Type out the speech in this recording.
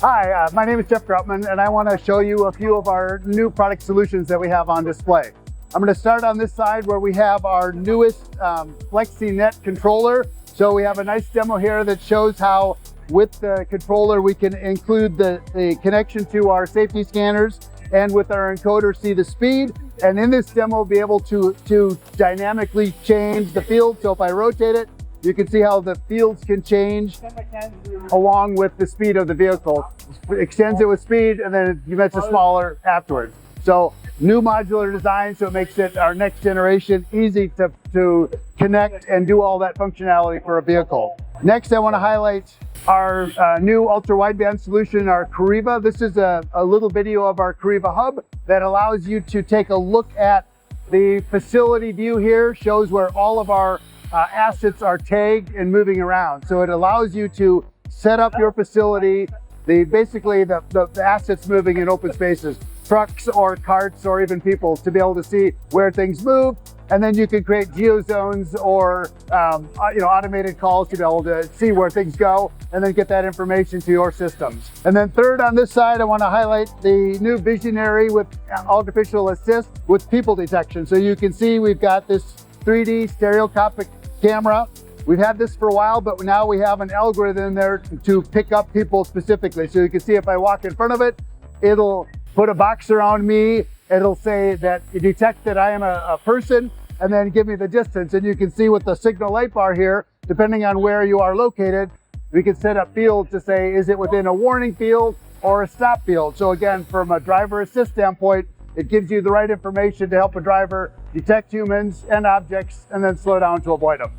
Hi, my name is Jeff Grutman, and I want to show you a few of our new product solutions that we have on display. I'm going to start on this side where we have our newest FlexiNet controller. So we have a nice demo here that shows how with the controller we can include the connection to our safety scanners, and with our encoder see the speed, and in this demo be able to dynamically change the field. So if I rotate it, you can see how the fields can change along with the speed of the vehicle. It extends it with speed, and then you mentioned smaller afterwards. So new modular design, so it makes it our next generation easy to connect and do all that functionality for a vehicle. Next, I want to highlight our new ultra-wideband solution, our Cariva. This is a little video of our Cariva hub that allows you to take a look at the facility view here, shows where all of our assets are tagged and moving around. So it allows you to set up your facility, basically the assets moving in open spaces, trucks or carts or even people, to be able to see where things move. And then you can create geozones or automated calls to be able to see where things go and then get that information to your systems. And then third, on this side, I want to highlight the new Visionary with artificial assist with people detection. So you can see we've got this 3D stereoscopic camera. We've had this for a while, but now we have an algorithm there to pick up people specifically. So you can see if I walk in front of it, it'll put a box around me. It'll say that it detects that I am a person and then give me the distance. And you can see with the signal light bar here, depending on where you are located, we can set up fields to say, is it within a warning field or a stop field? So again, from a driver assist standpoint, it gives you the right information to help a driver detect humans and objects and then slow down to avoid them.